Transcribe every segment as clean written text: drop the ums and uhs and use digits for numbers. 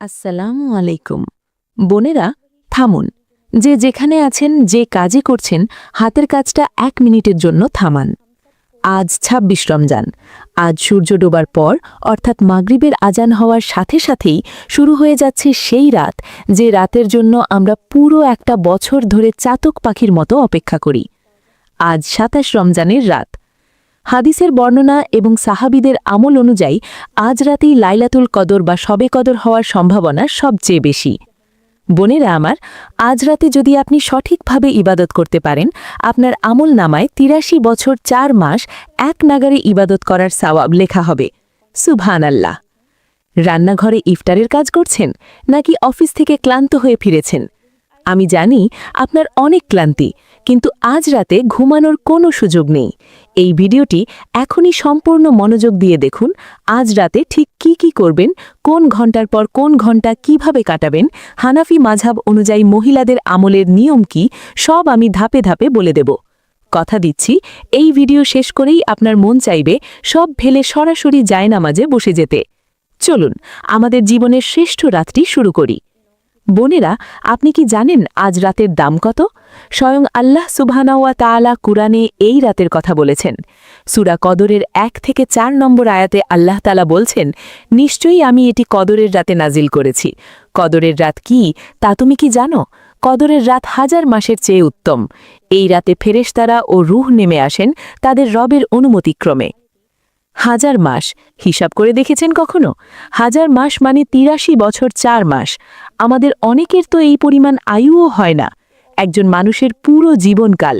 আসসালামু আলাইকুম। বোনেরা, থামুন। যে যেখানে আছেন, যে কাজে করছেন, হাতের কাজটা ১ মিনিটের জন্য থামান। আজ ২৬ রমজান। আজ সূর্য ডোবার পর অর্থাৎ মাগরিবের আজান হওয়ার সাথে সাথেই শুরু হয়ে যাচ্ছে সেই রাত, যে রাতের জন্য আমরা পুরো একটা বছর ধরে চাতক পাখির মতো অপেক্ষা করি। আজ ২৭ রমজানের রাত। হাদিসের বর্ণনা এবং সাহাবীদের আমল অনুযায়ী আজ রাতেই লাইলাতুল কদর বা শবে কদর হওয়ার সম্ভাবনা সবচেয়ে বেশি। বোনেরা আমার, আজ রাতে যদি আপনি সঠিকভাবে ইবাদত করতে পারেন, আপনার আমল নামায় ৮৩ বছর ৪ মাস এক নাগারে ইবাদত করার সওয়াব লেখা হবে। সুবহানাল্লাহ। রান্নাঘরে ইফতারের কাজ করছেন, নাকি অফিস থেকে ক্লান্ত হয়ে ফিরেছেন? আমি জানি আপনার অনেক ক্লান্তি, কিন্তু আজ রাতে ঘুমানোর কোনো সুযোগ নেই। এই ভিডিওটি এখনই সম্পূর্ণ মনোযোগ দিয়ে দেখুন। আজ রাতে ঠিক কি করবেন, কোন ঘন্টার পর কোন ঘন্টা কিভাবে কাটাবেন, হানাফি মাযহাব অনুযায়ী মহিলাদের আমলের নিয়ম কি, সব আমি ধাপে ধাপে বলে দেব। কথা দিচ্ছি, এই ভিডিও শেষ করেই আপনার মন চাইবে সব ফেলে সরাসরি জায়নামাজে বসে যেতে। চলুন আমাদের জীবনের শ্রেষ্ঠ রাতটি শুরু করি। বোনেরা, আপনি কি জানেন আজ রাতের দাম কত? স্বয়ং আল্লাহ সুবহানাহু ওয়া তাআলা কুরআনে এই রাতের কথা বলেছেন। সূরা কদরের ১ থেকে ৪ নম্বর আয়াতে আল্লাহ তাআলা বলছেন, নিশ্চয়ই আমি এটি কদরের রাতে নাজিল করেছি। কদরের রাত কি তা তুমি কি জানো? কদরের রাত ১০০০ মাসের চেয়ে উত্তম। এই রাতে ফেরেশতারা ও রূহ নেমে আসেন তাদের রবের অনুমতিক্রমে। ১০০০ মাস হিসাব করে দেখেছেন কখনো? ১০০০ মাস মানে ৮৩ বছর ৪ মাস। আমাদের অনেকের তো এই পরিমাণ আয়ুও হয় না। একজন মানুষের পুরো জীবনকাল।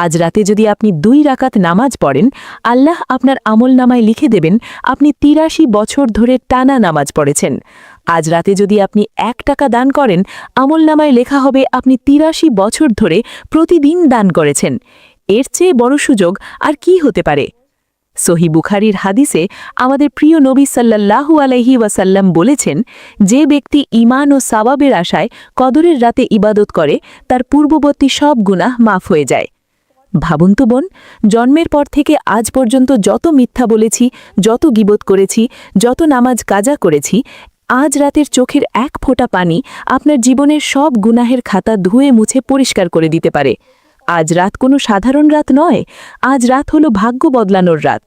আজ রাতে যদি আপনি ২ রাকাত নামাজ পড়েন, আল্লাহ আপনার আমলনামায় লিখে দেবেন আপনি ৮৩ বছর ধরে টানা নামাজ পড়েছেন। আজ রাতে যদি আপনি ১ টাকা দান করেন, আমলনামায় লেখা হবে আপনি ৮৩ বছর ধরে প্রতিদিন দান করেছেন। এর চেয়ে বড় সুযোগ আর কি হতে পারে? সহিহ বুখারীর হাদিসে আমাদের প্রিয় নবী সাল্লাল্লাহু আলাইহি ওয়াসাল্লাম বলেছেন, যে ব্যক্তি ঈমান ও সাওয়াবের আশায় কদরের রাতে ইবাদত করে, তার পূর্ববর্তী সব গুনাহ মাফ হয়ে যায়। ভাবুন তো বোন, জন্মের পর থেকে আজ পর্যন্ত যত মিথ্যা বলেছি, যত গীবত করেছি, যত নামাজ কাজা করেছি, আজ রাতের চোখের এক ফোঁটা পানি আপনার জীবনের সব গুনাহের খাতা ধুয়ে মুছে পরিষ্কার করে দিতে পারে। আজ রাত কোনো সাধারণ রাত নয়, আজ রাত হলো ভাগ্য বদলানোর রাত।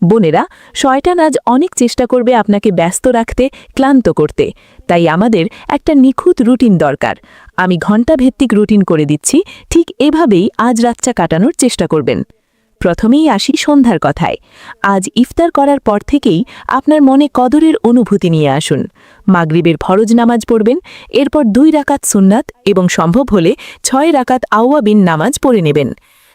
বোনেরা, শয়তান আজ অনেক চেষ্টা করবে আপনাকে ব্যস্ত রাখতে, ক্লান্ত করতে। তাই আমাদের একটা নিখুঁত রুটিন দরকার। আমি ঘণ্টাভিত্তিক রুটিন করে দিচ্ছি, ঠিক এভাবেই আজ রাতটা কাটানোর চেষ্টা করবেন। প্রথমেই আসি সন্ধ্যার কথায়। আজ ইফতার করার পর থেকেই আপনার মনে কদরের অনুভূতি নিয়ে আসুন। মাগরিবের ফরজ নামাজ পড়বেন, এরপর ২ রাকাত সুন্নাত এবং সম্ভব হলে ৬ রাকাত আওয়াবিন নামাজ পড়ে নেবেন।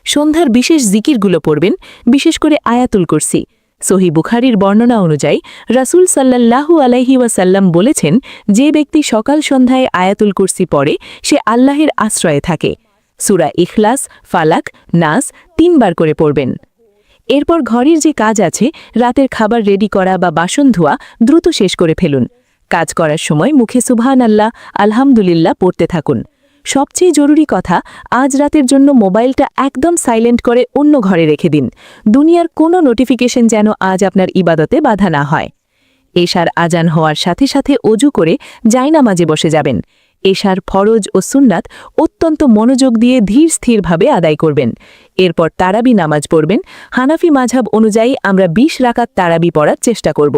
সন্ধ্যার বিশেষ জিকিরগুলো পড়বেন, বিশেষ করে আয়াতুল কুরসি। সহিহ বুখারীর বর্ণনা অনুযায়ী রাসূল সাল্লাল্লাহু আলাইহি ওয়াসাল্লাম বলেছেন, যে ব্যক্তি সকাল সন্ধ্যায় আয়াতুল কুরসি পড়ে, সে আল্লাহের আশ্রয়ে থাকে। সূরা ইখলাস, ফালাক, নাস ৩ বার করে পড়বেন। এরপর ঘরের যে কাজ আছে, রাতের খাবার রেডি করা বা বাসন ধোয়া, দ্রুত শেষ করে ফেলুন। কাজ করার সময় মুখে সুবহানাল্লাহ, আলহামদুলিল্লাহ পড়তে থাকুন। সবচেয়ে জরুরি কথা, আজ রাতের জন্য মোবাইলটা একদম সাইলেন্ট করে অন্য ঘরে রেখে দিন। দুনিয়ার কোনো নোটিফিকেশন যেন আজ আপনার ইবাদতে বাধা না হয়। এশার আজান হওয়ার সাথে সাথে অজু করে জায়নামাজে বসে যাবেন। এশার ফরজ ও সুন্নাত অত্যন্ত মনোযোগ দিয়ে ধীর স্থিরভাবে আদায় করবেন। এরপর তারাবি নামাজ পড়বেন। হানাফি মাযহাব অনুযায়ী আমরা ২০ রাকাত তারাবি পড়ার চেষ্টা করব।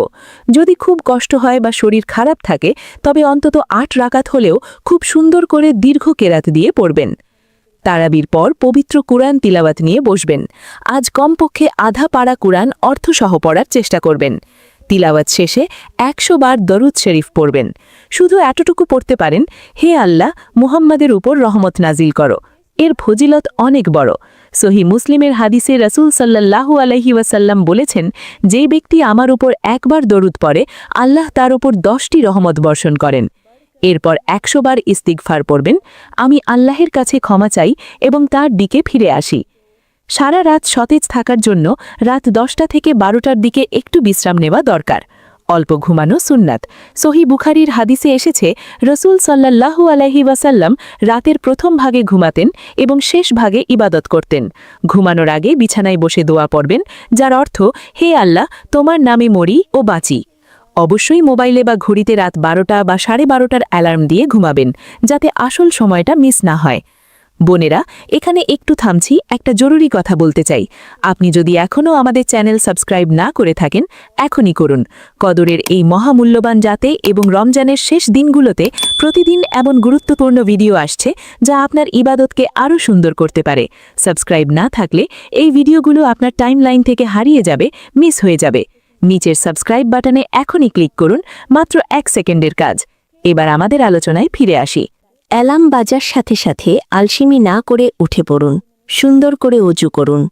যদি খুব কষ্ট হয় বা শরীর খারাপ থাকে, তবে অন্তত ৮ রাকাত হলেও খুব সুন্দর করে দীর্ঘ কেরাত দিয়ে পড়বেন। তারাবির পর পবিত্র কুরআন তিলাওয়াত নিয়ে বসবেন। আজ কমপক্ষে আধা পারা কুরআন অর্থসহ পড়ার চেষ্টা করবেন। তিলাওয়াত শেষে ১০০ বার দরুদ শরীফ পড়বেন। শুধু এতটুকু পড়তে পারেন, হে আল্লাহ, মুহাম্মাদের উপর রহমত নাজিল করো। এর ফজিলত অনেক বড়। সহিহ মুসলিমের হাদিসে রাসূল সাল্লাল্লাহু আলাইহি ওয়াসাল্লাম বলেছেন, যে ব্যক্তি আমার উপর একবার দরুদ পড়ে, আল্লাহ তার উপর ১০টি রহমত বর্ষণ করেন। এরপর ১০০ বার ইস্তিগফার পড়বেন, আমি আল্লাহের কাছে ক্ষমা চাই এবং তার দিকে ফিরে আসি। সারা রাত সতেজ থাকার জন্য রাত ১০টা থেকে ১২টার দিকে একটু বিশ্রাম নেওয়া দরকার। অল্প ঘুমানো সুন্নাত। সহিহ বুখারীর হাদিসে এসেছে, রাসূল সাল্লাল্লাহু আলাইহি ওয়াসাল্লাম রাতের প্রথম ভাগে ঘুমাতেন এবং শেষ ভাগে ইবাদত করতেন। ঘুমানোর আগে বিছানায় বসে দোয়া পড়বেন, যার অর্থ, হে আল্লাহ, তোমার নামে মরি ও বাঁচি। অবশ্যই মোবাইলে বা ঘড়িতে রাত 12টা বা 12:30টার অ্যালার্ম দিয়ে ঘুমাবেন, যাতে আসল সময়টা মিস না হয়। বোনেরা, এখানে একটু থামছি, একটা জরুরি কথা বলতে চাই। আপনি যদি এখনও আমাদের চ্যানেল সাবস্ক্রাইব না করে থাকেন, এখনই করুন। কদরের এই মহামূল্যবান রাতে এবং রমজানের শেষ দিনগুলোতে প্রতিদিন এমন গুরুত্বপূর্ণ ভিডিও আসছে যা আপনার ইবাদতকে আরও সুন্দর করতে পারে। সাবস্ক্রাইব না থাকলে এই ভিডিওগুলো আপনার টাইমলাইন থেকে হারিয়ে যাবে, মিস হয়ে যাবে। নিচের সাবস্ক্রাইব বাটনে এখনই ক্লিক করুন, মাত্র 1 সেকেন্ডের কাজ। এবার আমাদের আলোচনায় ফিরে আসি। অ্যালার্ম বাজার সাথে সাথে আলসেমি না করে উঠে পড়ুন, সুন্দর করে অজু করুন।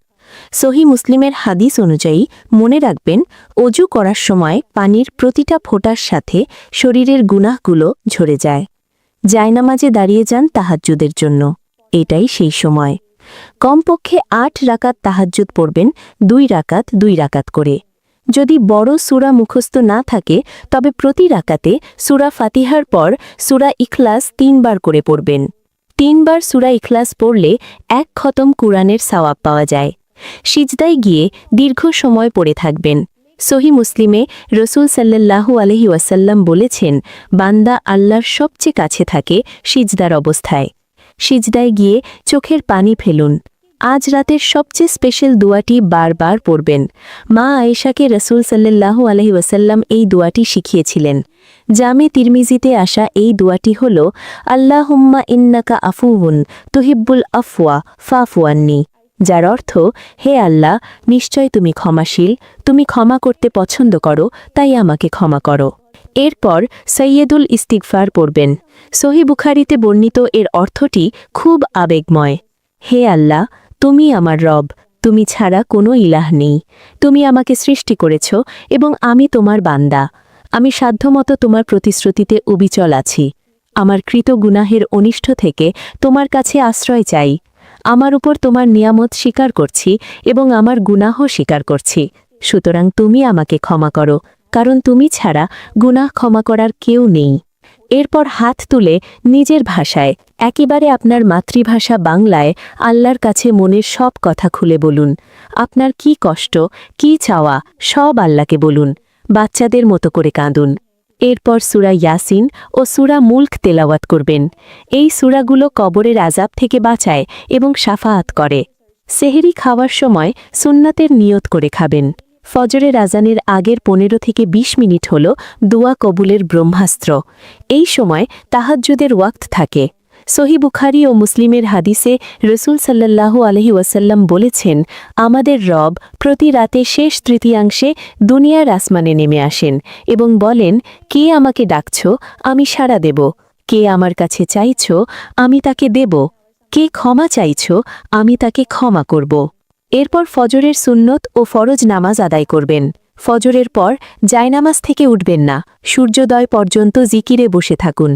সহি মুসলিমের হাদিস অনুযায়ী মনে রাখবেন, অজু করার সময় পানির প্রতিটা ফোঁটার সাথে শরীরের গুনাহগুলো ঝরে যায়। জায়নামাজে দাঁড়িয়ে যান তাহাজ্জুদের জন্য, এটাই সেই সময়। কমপক্ষে 8 রাকাত তাহাজ্জুদ পড়বেন, 2 রাকাত 2 রাকাত করে। যদি বড় সূরা মুখস্থ না থাকে তবে প্রতি রাকাতে সূরা ফাতিহার পর সূরা ইখলাস 3 বার করে পড়বেন। 3 বার সূরা ইখলাস পড়লে 1 খতম কুরআনের সওয়াব পাওয়া যায়। সিজদায় গিয়ে দীর্ঘ সময় পড়ে থাকবেন। সহি মুসলিমে রসুল সাল্লাল্লাহু আলাইহি ওয়াসাল্লাম বলেছেন, বান্দা আল্লাহর সবচেয়ে কাছে থাকে সিজদার অবস্থায়। সিজদায় গিয়ে চোখের পানি ফেলুন। আজ রাতের সবচেয়ে স্পেশাল দোয়াটি বারবার পড়বেন। মা আয়েশাকে রসুল সাল্লাল্লাহু আলাইহি ওয়াসাল্লাম এই দোয়াটি শিখিয়েছিলেন। জামে তিরমিজিতে আসা এই দোয়াটি হল, আল্লাহুম্মা ইন্নাকা আফুউন তুহিব্বুল আফওয়া ফাফু আন্নি, যার অর্থ, হে আল্লাহ, নিশ্চয় তুমি ক্ষমাশীল, তুমি ক্ষমা করতে পছন্দ করো, তাই আমাকে ক্ষমা করো। এরপর সৈয়দুল ইস্তিগফার পড়বেন। সহি বুখারীতে বর্ণিত এর অর্থটি খুব আবেগময়। হে আল্লাহ, তুমি আমার রব, তুমি ছাড়া কোনো ইলাহ নেই। তুমি আমাকে সৃষ্টি করেছ এবং আমি তোমার বান্দা। আমি সাধ্যমতো তোমার প্রতিশ্রুতিতে অবিচল আছি। আমার কৃত গুনাহের অনিষ্ট থেকে তোমার কাছে আশ্রয় চাই। আমার উপর তোমার নিয়ামত স্বীকার করছি এবং আমার গুনাহ স্বীকার করছি। সুতরাং তুমি আমাকে ক্ষমা করো, কারণ তুমি ছাড়া গুনাহ ক্ষমা করার কেউ নেই। এরপর হাত তুলে নিজের ভাষায়, একেবারে আপনার মাতৃভাষা বাংলায় আল্লাহর কাছে মনের সব কথা খুলে বলুন। আপনার কি কষ্ট, কি চাওয়া, সব আল্লাহকে বলুন। বাচ্চাদের মতো করে কাঁদুন। এরপর সূরা ইয়াসিন ও সূরা মুলক তেলাওয়াত করবেন। এই সূরাগুলো কবরের আযাব থেকে বাঁচায় এবং শাফাআত করে। সেহরি খাওয়ার সময় সুন্নাতের নিয়ত করে খাবেন। ফজরের আজানের আগের 15 থেকে 20 মিনিট হল দোয়া কবুলের ব্রহ্মাস্ত্র। এই সময় তাহাজ্জুদের ওয়াক্ত থাকে। সহি বুখারী ও মুসলিমের হাদিসে রসুল সাল্লাল্লাহু আলাইহি ওয়াসাল্লাম বলেছেন, আমাদের রব প্রতি রাতে শেষ তৃতীয়াংশে দুনিয়ার আসমানে নেমে আসেন এবং বলেন, কে আমাকে ডাকছ, আমি সাড়া দেব। কে আমার কাছে চাইছ, আমি তাকে দেব। কে ক্ষমা চাইছ, আমি তাকে ক্ষমা করব। এরপর ফজরের সুন্নত ও ফরজ নামাজ আদায় করবেন। ফজরের পর জায়নামাজ থেকে উঠবেন না, সূর্যোদয় পর্যন্ত জিকিরে বসে থাকুন।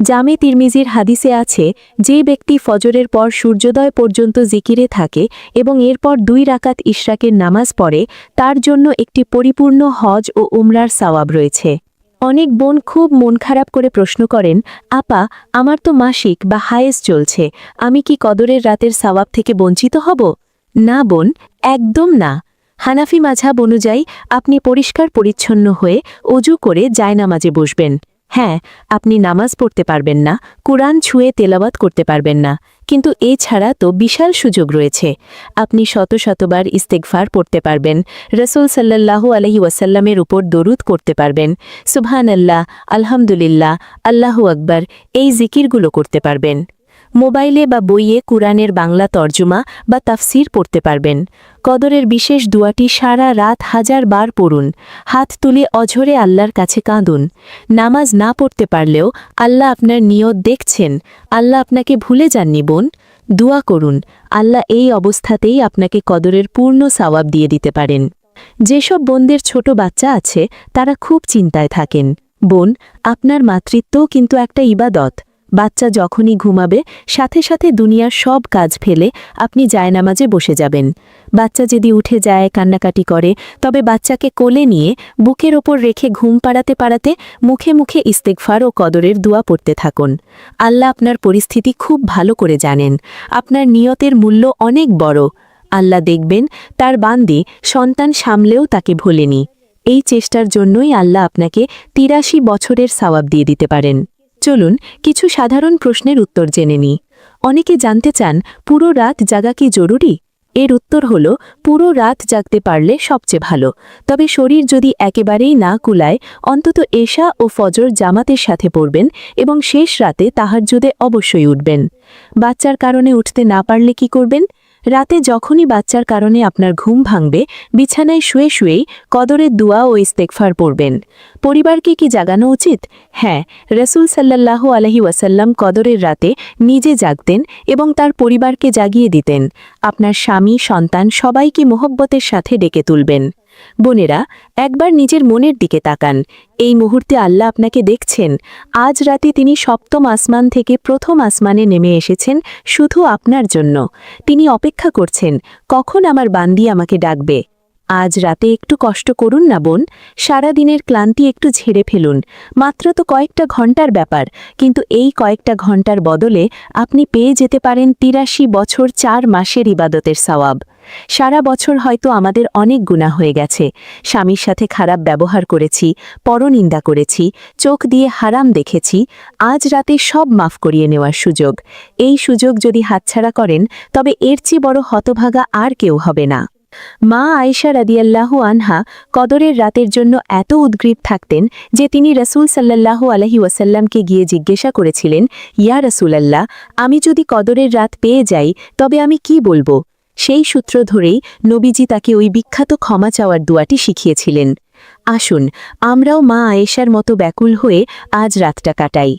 জামে তিরমিজির হাদিসে আছে, যে ব্যক্তি ফজরের পর সূর্যোদয় পর্যন্ত জিকিরে থাকে এবং এরপর 2 রাকাত ইশরাকের নামাজ পড়ে, তার জন্য একটি পরিপূর্ণ হজ ও উমরার সওয়াব রয়েছে। অনেক বোন খুব মন খারাপ করে প্রশ্ন করেন, আপা, আমার তো মাসিক বা হায়েজ চলছে, আমি কি কদরের রাতের সওয়াব থেকে বঞ্চিত হব? না বোন, একদম না। হানাফি মাযহাব অনুযায়ী আপনি পরিষ্কার পরিচ্ছন্ন হয়ে অজু করে জায়নামাজে বসবেন। হ্যাঁ, আপনি নামাজ পড়তে পারবেন না, কুরআন ছুঁয়ে তেলাওয়াত করতে পারবেন না, কিন্তু এছাড়া তো বিশাল সুযোগ রয়েছে। আপনি শত শতবার ইস্তেগফার পড়তে পারবেন, রসুল সাল্লাল্লাহু আলাইহি ওয়াসাল্লামের উপর দরুদ করতে পারবেন, সুবহানাল্লাহ, আলহামদুলিল্লাহ, আল্লাহু আকবার, এই জিকিরগুলো করতে পারবেন। মোবাইলে বা বইয়ে কুরআনের বাংলা তর্জমা বা তাফসির পড়তে পারবেন। কদরের বিশেষ দোয়াটি সারা রাত 1000 বার পড়ুন। হাত তুলে অঝরে আল্লাহর কাছে কাঁদুন। নামাজ না পড়তে পারলেও আল্লাহ আপনার নিয়ত দেখছেন। আল্লাহ আপনাকে ভুলে যাননি বোন। দোয়া করুন, আল্লাহ এই অবস্থাতেই আপনাকে কদরের পূর্ণ সওয়াব দিয়ে দিতে পারেন। যেসব বোনদের ছোট বাচ্চা আছে তারা খুব চিন্তায় থাকেন। বোন, আপনার মাতৃত্বও কিন্তু একটা ইবাদত। বাচ্চা যখনই ঘুমাবে সাথে সাথে দুনিয়ার সব কাজ ফেলে আপনি জায়নামাজে বসে যাবেন। বাচ্চা যদি উঠে যায়, কান্নাকাটি করে, তবে বাচ্চাকে কোলে নিয়ে বুকের ওপর রেখে ঘুম পাড়াতে পাড়াতে মুখে মুখে ইস্তেগফার ও কদরের দোয়া পড়তে থাকুন। আল্লাহ আপনার পরিস্থিতি খুব ভালো করে জানেন। আপনার নিয়তের মূল্য অনেক বড়। আল্লাহ দেখবেন তার বান্দি সন্তান সামলেও তাকে ভোলেনি। এই চেষ্টার জন্যই আল্লাহ আপনাকে ৮৩ বছরের সওয়াব দিয়ে দিতে পারেন। চলুন কিছু সাধারণ প্রশ্নের উত্তর জেনে নিই। অনেকে জানতে চান, পুরো রাত জাগা কি জরুরি? এর উত্তর হল, পুরো রাত জাগতে পারলে সবচেয়ে ভালো। তবে শরীর যদি একেবারেই না কুলায়, অন্তত এশা ও ফজর জামাতের সাথে পড়বেন এবং শেষ রাতে তাহাজ্জুদে অবশ্যই উঠবেন। বাচ্চার কারণে উঠতে না পারলে কি করবেন? রাতে যখনই বাচ্চার কারণে আপনার ঘুম ভাঙবে, বিছানায় শুয়ে শুয়েই কদরের দোয়া ও ইস্তেগফার পড়বেন। পরিবারকে কি জাগানো উচিত? হ্যাঁ, রাসূল সাল্লাল্লাহু আলাইহি ওয়াসাল্লাম কদরের রাতে নিজে জাগতেন এবং তার পরিবারকে জাগিয়ে দিতেন। আপনার স্বামী, সন্তান সবাইকে মোহব্বতের সাথে ডেকে তুলবেন। বোনেরা, একবার নিজের মনের দিকে তাকান। এই মুহূর্তে আল্লাহ আপনাকে দেখছেন। আজ রাতে তিনি সপ্তম আসমান থেকে প্রথম আসমানে নেমে এসেছেন শুধু আপনার জন্য। তিনি অপেক্ষা করছেন, কখন আমার বান্দি আমাকে ডাকবে। আজ রাতে একটু কষ্ট করুন না বোন, সারা দিনের ক্লান্তি একটু ঝেড়ে ফেলুন। মাত্র তো কয়েকটা ঘন্টার ব্যাপার, কিন্তু এই কয়েকটা ঘন্টার বদলে আপনি পেয়ে যেতে পারেন ৮৩ বছর ৪ মাসের ইবাদতের সওয়াব। সারা বছর হয়তো আমাদের অনেক গুনাহ হয়ে গেছে। স্বামীর সাথে খারাপ ব্যবহার করেছি, পরনিন্দা করেছি, চোখ দিয়ে হারাম দেখেছি। আজ রাতে সব মাফ করিয়ে নেওয়ার সুযোগ। এই সুযোগ যদি হাতছাড়া করেন, তবে এর চেয়ে বড় হতভাগা আর কেউ হবে না। মা আয়েশা রাদিয়াল্লাহু আনহা কদরের রাতের জন্য এত উদ্গ্রীব থাকতেন যে তিনি রাসূল সাল্লাল্লাহু আলাইহি ওয়াসাল্লামকে গিয়ে জিজ্ঞাসা করেছিলেন, ইয়া রাসূলাল্লাহ, আমি যদি কদরের রাত পেয়ে যাই তবে আমি কি বলবো? সেই সূত্র ধরেই নবীজি তাকে ওই বিখ্যাত ক্ষমা চাওয়ার দোয়াটি শিখিয়েছিলেন। আসুন আমরাও মা আয়েশার মতো ব্যাকুল হয়ে আজ রাতটা কাটাই।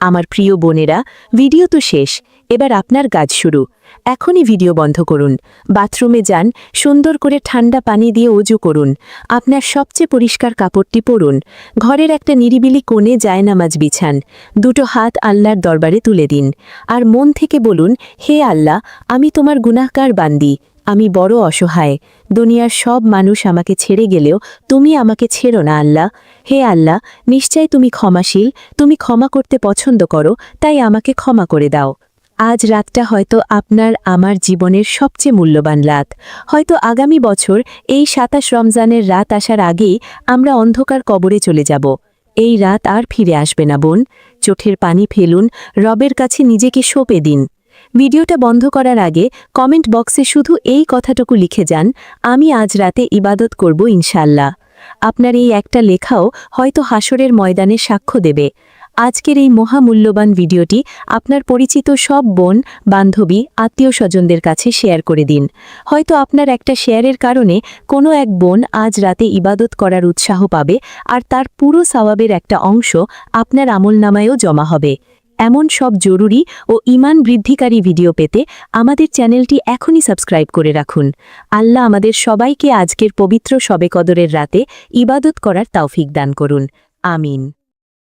আমার প্রিয় বোনেরা, ভিডিও তো শেষ, এবার আপনার কাজ শুরু। এখনই ভিডিও বন্ধ করুন, বাথরুমে যান, সুন্দর করে ঠান্ডা পানি দিয়ে ওযু করুন, আপনার সবচেয়ে পরিষ্কার কাপড়টি পরুন, ঘরের একটা নিরিবিলি কোণে জায়নামাজ বিছান, দুটো হাত আল্লাহর দরবারে তুলে দিন, আর মন থেকে বলুন, হে আল্লাহ, আমি তোমার গুনাহগার বান্দি, আমি বড় অসহায়। দুনিয়ার সব মানুষ আমাকে ছেড়ে গেলেও তুমি আমাকে ছেড়ো না আল্লাহ। হে আল্লাহ, নিশ্চয় তুমি ক্ষমাশীল, তুমি ক্ষমা করতে পছন্দ করো, তাই আমাকে ক্ষমা করে দাও। আজ রাতটা হয়তো আপনার আমার জীবনের সবচেয়ে মূল্যবান রাত। হয়তো আগামী বছর এই ২৭ রমজানের রাত আসার আগেই আমরা অন্ধকার কবরে চলে যাব। এই রাত আর ফিরে আসবে না বোন। চোখের পানি ফেলুন, রবের কাছে নিজেকে সঁপে দিন। ভিডিওটা বন্ধ করার আগে কমেন্ট বক্সে শুধু এই কথাটুকু লিখে যান, আমি আজ রাতে ইবাদত করব ইনশাআল্লাহ। আপনার এই একটা লেখাও হয়তো হাসরের ময়দানে সাক্ষ্য দেবে। আজকের এই মহামূল্যবান ভিডিওটি আপনার পরিচিত সব বোন, বান্ধবী, আত্মীয় স্বজনদের কাছে শেয়ার করে দিন। হয়তো আপনার একটা শেয়ারের কারণে কোনো এক বোন আজ রাতে ইবাদত করার উৎসাহ পাবে, আর তার পুরো সওয়াবের একটা অংশ আপনার আমলনামায়ও জমা হবে। এমন সব জরুরি ও ঈমান বৃদ্ধিকারী ভিডিও পেতে আমাদের চ্যানেলটি এখনই সাবস্ক্রাইব করে রাখুন। আল্লাহ আমাদের সবাইকে আজকের পবিত্র শবে কদরের রাতে ইবাদত করার তৌফিক দান করুন। আমিন।